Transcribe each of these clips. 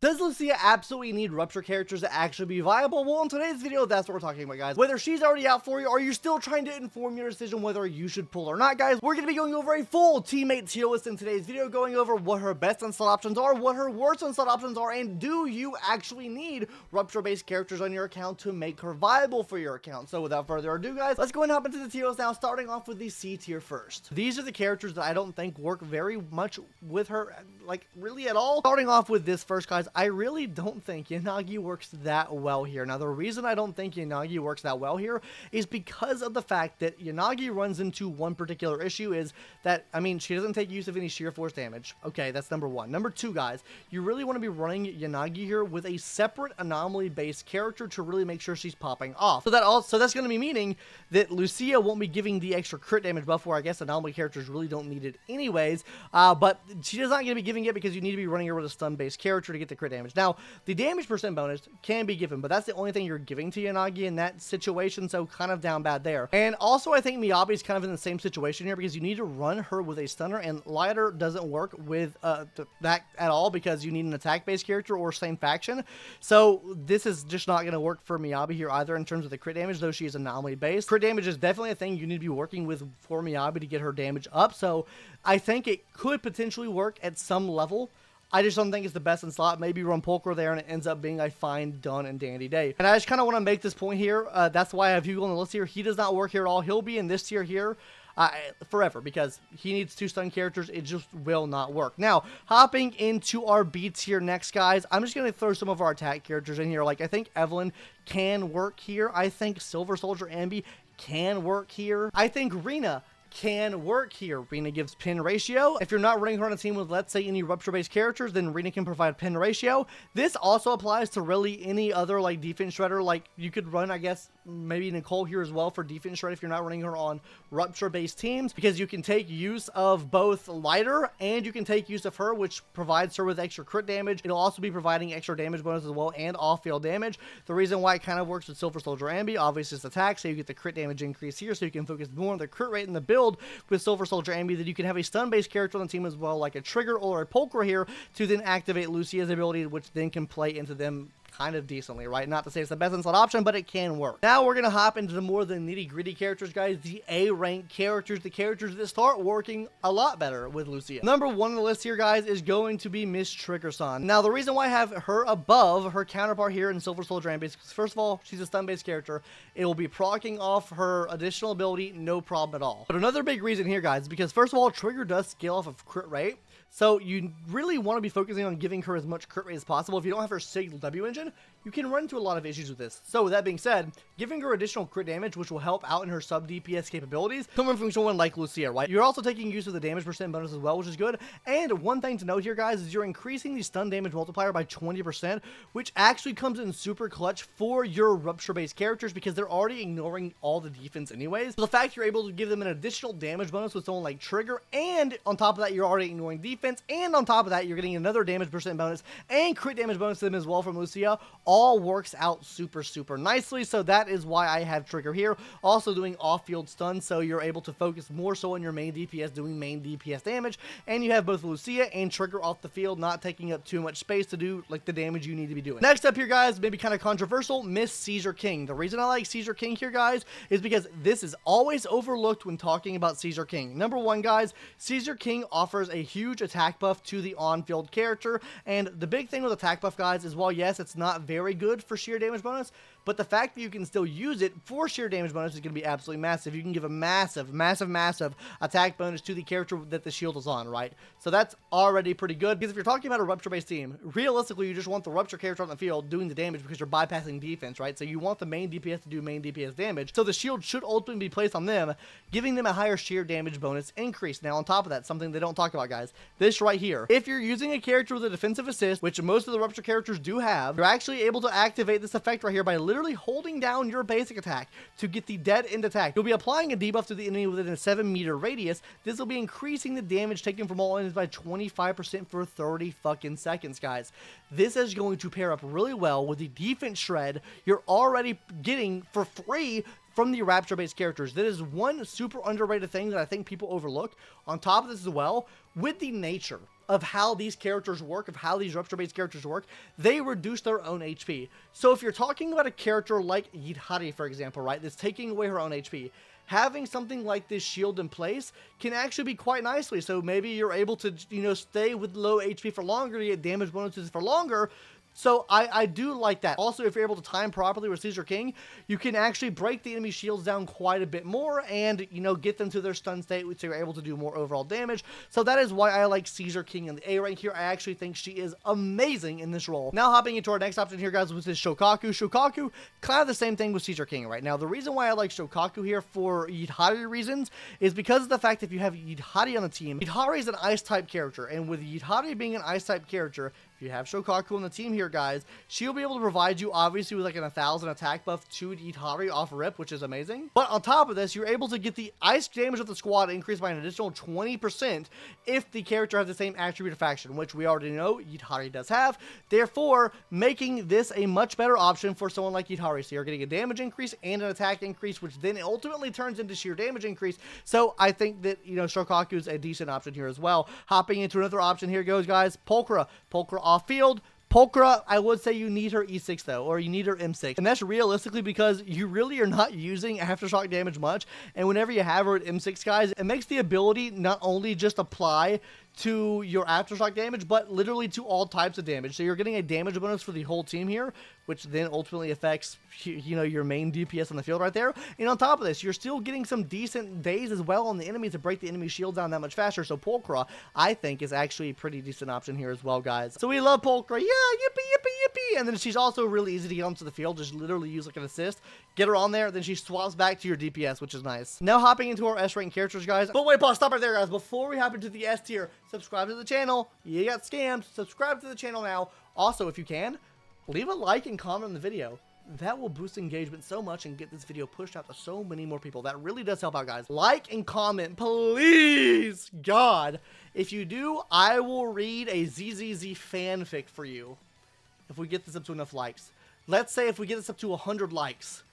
Does Lucia absolutely need Rupture characters to actually be viable? Well, in today's video, that's what we're talking about, guys. Whether she's already out for you, or you're still trying to inform your decision whether you should pull or not, guys, we're going to be going over a full teammate tier list in today's video, going over what her best unslot options are, what her worst unslot options are, and do you actually need Rupture-based characters on your account to make her viable for your account? So without further ado, guys, let's go and hop into the tier list now, starting off with the C tier first. These are the characters that I don't think work very much with her, like, really at all. Starting off with this first, guys, I really don't think Yanagi works that well here. Now, the reason I don't think Yanagi works that well here is because of the fact that Yanagi runs into one particular issue, is that, I mean, she doesn't take use of any sheer force damage. Okay, that's number one. Number two, guys, you really want to be running Yanagi here with a separate anomaly-based character to really make sure she's popping off. So that's going to be meaning that Lucia won't be giving the extra crit damage buff, where I guess anomaly characters really don't need it anyways, but she's not going to be giving it because you need to be running her with a stun-based character to get the crit damage. Now, the damage percent bonus can be given, but that's the only thing you're giving to Yanagi in that situation, so kind of down bad there. And also, I think Miyabi is kind of in the same situation here because you need to run her with a stunner, and Lighter doesn't work with that at all because you need an attack-based character or same faction. So this is just not going to work for Miyabi here either in terms of the crit damage, though she is anomaly-based. Crit damage is definitely a thing you need to be working with for Miyabi to get her damage up, so I think it could potentially work at some level. I just don't think it's the best in slot. Maybe run Pulcher there and it ends up being a fine, done, and dandy day. And I just kind of want to make this point here. That's why I have Hugo on the list here. He does not work here at all. He'll be in this tier here forever because he needs two stun characters. It just will not work. Now, hopping into our B tier next, guys, I'm just going to throw some of our attack characters in here. Like, I think Evelyn can work here. I think Silver Soldier Ambi can work here. I think Rena can work here. Rena gives pin ratio. If you're not running her on a team with, let's say, any Rupture-based characters, then Rena can provide pin ratio. This also applies to really any other, like, defense shredder. Like, you could run, I guess, maybe Nicole here as well for defense shred if you're not running her on Rupture-based teams, because you can take use of both Lighter and you can take use of her, which provides her with extra crit damage. It'll also be providing extra damage bonus as well and off-field damage. The reason why it kind of works with Silver Soldier Ambi, obviously, is attack, so you get the crit damage increase here, so you can focus more on the crit rate in the build with Silver Soldier Ambi. That you can have a stun-based character on the team as well, like a Trigger or a Pulcher here, to then activate Lucia's ability, which then can play into them kind of decently, right? Not to say it's the best in-slot option, but it can work. Now we're going to hop into the more than nitty-gritty characters, guys. The A-rank characters, the characters that start working a lot better with Lucia. Number one on the list here, guys, is going to be Miss Trigger-san. Now, the reason why I have her above her counterpart here in Silver Soldier Ambi is because, first of all, she's a stun-based character. It will be proccing off her additional ability, no problem at all. But another big reason here, guys, is because, first of all, Trigger does scale off of crit rate. So you really want to be focusing on giving her as much crit rate as possible. If you don't have her Sig W engine, you can run into a lot of issues with this. So with that being said, giving her additional crit damage, which will help out in her sub DPS capabilities, coming from someone like Lucia, right? You're also taking use of the damage percent bonus as well, which is good. And one thing to note here, guys, is you're increasing the stun damage multiplier by 20%, which actually comes in super clutch for your Rupture-based characters because they're already ignoring all the defense anyways. So the fact you're able to give them an additional damage bonus with someone like Trigger, and on top of that, you're already ignoring defense, and on top of that, you're getting another damage percent bonus and crit damage bonus to them as well from Lucia, all works out super, super nicely. So that is why I have Trigger here. Also doing off-field stun, so you're able to focus more so on your main DPS, doing main DPS damage, and you have both Lucia and Trigger off the field, not taking up too much space to do, like, the damage you need to be doing. Next up here, guys, maybe kind of controversial, Miss Caesar King. The reason I like Caesar King here, guys, is because this is always overlooked when talking about Caesar King. Number one, guys, Caesar King offers a huge attack buff to the on-field character, and the big thing with attack buff, guys, is while yes, it's not very good for sheer damage bonus, but the fact that you can still use it for sheer damage bonus is going to be absolutely massive. You can give a massive, massive, massive attack bonus to the character that the shield is on, right? So that's already pretty good, because if you're talking about a Rupture-based team, realistically, you just want the Rupture character on the field doing the damage because you're bypassing defense, right? So you want the main DPS to do main DPS damage, so the shield should ultimately be placed on them, giving them a higher sheer damage bonus increase. Now, on top of that, something they don't talk about, guys, this right here. If you're using a character with a defensive assist, which most of the Rupture characters do have, you're actually able to activate this effect right here by literally holding down your basic attack to get the dead end attack. You'll be applying a debuff to the enemy within a 7-meter radius. This will be increasing the damage taken from all enemies by 25% for 30 fucking seconds, guys. This is going to pair up really well with the defense shred you're already getting for free from the Rupture-based characters. That is one super underrated thing that I think people overlook. On top of this as well, with the nature of how these characters work, of how these Rupture-based characters work, they reduce their own HP. So if you're talking about a character like Yidhari, for example, right, that's taking away her own HP, having something like this shield in place can actually be quite nicely. So maybe you're able to, you know, stay with low HP for longer, to get damage bonuses for longer. So I do like that. Also, if you're able to time properly with Caesar King, you can actually break the enemy shields down quite a bit more and, you know, get them to their stun state, so you're able to do more overall damage. So that is why I like Caesar King in the A rank here. I actually think she is amazing in this role. Now, hopping into our next option here, guys, which is Shokaku. Shokaku, kind of the same thing with Caesar King right now. The reason why I like Shokaku here for Yidhari reasons is because of the fact that if you have Yidhari on the team, Yidhari is an ice type character, and with Yidhari being an ice type character, if you have Shokaku on the team here, guys, she'll be able to provide you, obviously, with like an 1,000 attack buff to Yidhari off rip, which is amazing. But on top of this, you're able to get the ice damage of the squad increased by an additional 20% if the character has the same attribute of faction, which we already know Yidhari does have. Therefore, making this a much better option for someone like Yidhari. So you're getting a damage increase and an attack increase, which then ultimately turns into sheer damage increase. So I think that, you know, Shokaku is a decent option here as well. Hopping into another option here goes, guys, Pulchra. Pulchra off field. Pulchra, I would say you need her E6 though, or you need her M6. And that's realistically because you really are not using aftershock damage much. And whenever you have her at M6, guys, it makes the ability not only just apply to your aftershock damage, but literally to all types of damage. So you're getting a damage bonus for the whole team here, which then ultimately affects, you know, your main DPS on the field right there. And on top of this, you're still getting some decent days as well on the enemy to break the enemy shield down that much faster. So Pulchra, I think, is actually a pretty decent option here as well, guys. So we love Pulchra. Yeah, yippee, yippee, yippee. And then she's also really easy to get onto the field. Just literally use like an assist. Get her on there, then she swaps back to your DPS, which is nice. Now hopping into our S rank characters, guys. But wait, pause, stop right there, guys. Before we hop into the S tier, subscribe to the channel. You got scammed. Subscribe to the channel now. Also, if you can, leave a like and comment on the video. That will boost engagement so much and get this video pushed out to so many more people. That really does help out, guys. Like and comment, please, God. If you do, I will read a ZZZ fanfic for you if we get this up to enough likes. Let's say if we get this up to 100 likes.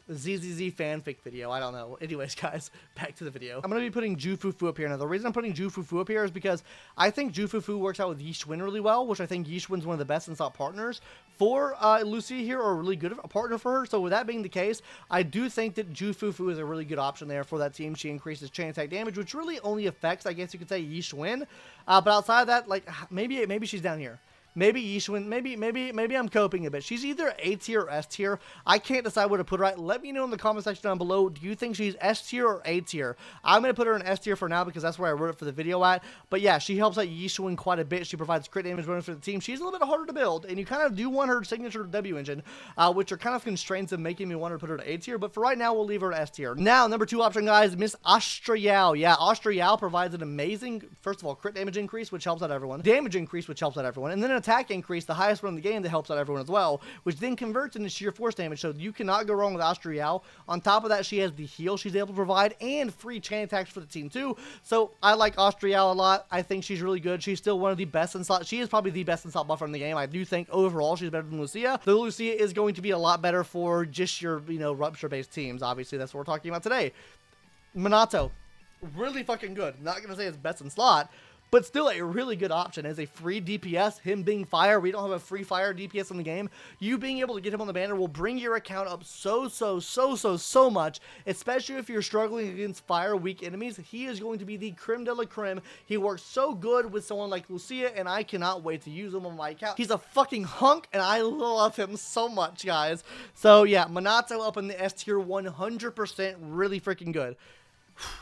The ZZZ fanfic video. I don't know. Anyways, guys, back to the video. I'm going to be putting Jufufu up here. Now, the reason I'm putting Jufufu up here is because I think Jufufu works out with Yishwin really well, which I think Yishwin's one of the best in-slot partners for Lucia here, or a really good partner for her. So with that being the case, I do think that Jufufu is a really good option there for that team. She increases chain attack damage, which really only affects, I guess you could say, Yishwin. But outside of that, like, maybe she's down here. Maybe Yishwin, maybe I'm coping a bit. She's either A tier or S tier. I can't decide where to put her at. Let me know in the comment section down below. Do you think she's S tier or A tier? I'm going to put her in S tier for now because that's where I wrote it for the video at. But yeah, she helps out Yishwin quite a bit. She provides crit damage bonus for the team. She's a little bit harder to build, and you kind of do want her signature W engine, which are kind of constraints of making me want to put her to A tier. But for right now, we'll leave her at S tier. Now, number 2 option, guys, Miss Astrial. Yeah, Astrial provides an amazing, first of all, crit damage increase, which helps out everyone. Damage increase, which helps out everyone. And then an attack increase, the highest one in the game, that helps out everyone as well, which then converts into sheer force damage. So you cannot go wrong with Astrial. On top of that, she has the heal she's able to provide and free chain attacks for the team too. So I like Astrial a lot. I think she's really good. She's still one of the best in slot. She is probably the best in slot buffer in the game. I do think overall she's better than Lucia. Though Lucia is going to be a lot better for just your, you know, Rupture based teams. Obviously, that's what we're talking about today. Manato, really fucking good. Not gonna say it's best in slot, but still a really good option as a free DPS. Him being fire, we don't have a free fire DPS in the game. You being able to get him on the banner will bring your account up so much, especially if you're struggling against fire weak enemies. He is going to be the creme de la creme. He works so good with someone like Lucia, and I cannot wait to use him on my account. He's a fucking hunk, and I love him so much, guys. So yeah, Manato up in the S tier, 100%, really freaking good.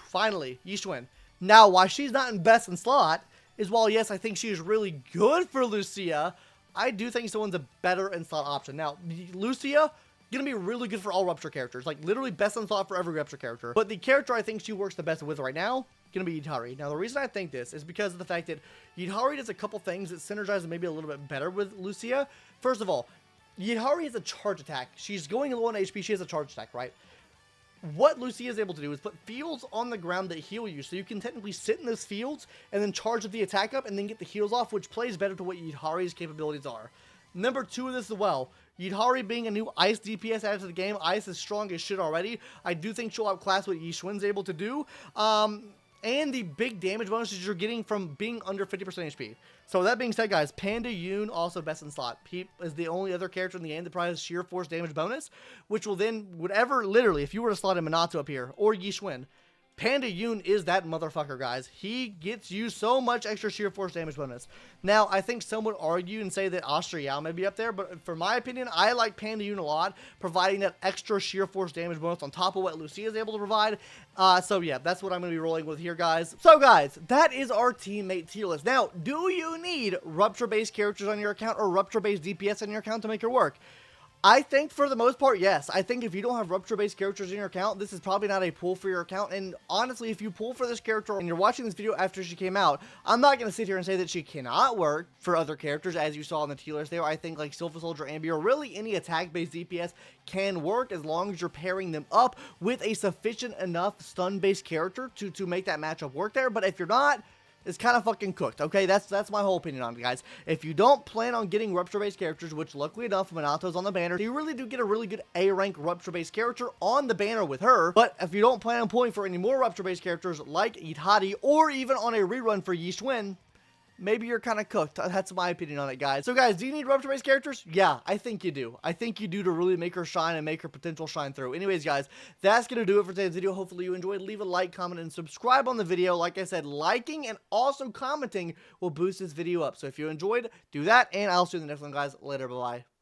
Finally, Yishwin. Now, why she's not in best in slot is, while yes, I think she is really good for Lucia, I do think someone's a better in slot option. Now, Lucia, gonna be really good for all Rupture characters, like literally best in slot for every Rupture character. But the character I think she works the best with right now, gonna be Yidhari. Now, the reason I think this is because of the fact that Yidhari does a couple things that synergize maybe a little bit better with Lucia. First of all, Yidhari has a charge attack. She's going low on HP, she has a charge attack, right? What Lucia is able to do is put fields on the ground that heal you, so you can technically sit in those fields and then charge the attack up and then get the heals off, which plays better to what Yidhari's capabilities are. Number 2 of this as well, Yidhari being a new Ice DPS added to the game. Ice is strong as shit already. I do think she'll outclass what Yishwin's able to do. and the big damage bonuses you're getting from being under 50% HP. So that being said, guys, Panda Yoon also best in slot. He is the only other character in the game that provides sheer force damage bonus, which will then, whatever, literally, if you were to slot in Manato up here, or Yishwin, Panda Yoon is that motherfucker, guys. He gets you so much extra sheer force damage bonus. Now, I think some would argue and say that Astriel may be up there, but for my opinion, I like Panda Yoon a lot, providing that extra sheer force damage bonus on top of what Lucia is able to provide. So yeah, that's what I'm going to be rolling with here, guys. So guys, that is our teammate tier list. Now, do you need Rupture-based characters on your account or Rupture-based DPS on your account to make it work? I think for the most part, yes. I think if you don't have Rupture-based characters in your account, this is probably not a pull for your account. And honestly, if you pull for this character and you're watching this video after she came out, I'm not going to sit here and say that she cannot work for other characters, as you saw in the tier list there. I think like Silver Soldier, Ambi, or really any attack-based DPS can work as long as you're pairing them up with a sufficient enough stun-based character to make that matchup work there. But if you're not, it's kind of fucking cooked, okay? That's my whole opinion on it, guys. If you don't plan on getting Rupture-based characters, which luckily enough, Manato's on the banner, you really do get a really good A-rank Rupture-based character on the banner with her. But if you don't plan on pulling for any more Rupture-based characters like yidhari, or even on a rerun for Yishwin, maybe you're kind of cooked. That's my opinion on it, guys. So, guys, do you need Rupture-based characters? Yeah, I think you do. I think you do to really make her shine and make her potential shine through. Anyways, guys, that's going to do it for today's video. Hopefully you enjoyed. Leave a like, comment, and subscribe on the video. Like I said, liking and also commenting will boost this video up. So if you enjoyed, do that, and I'll see you in the next one, guys. Later, bye-bye.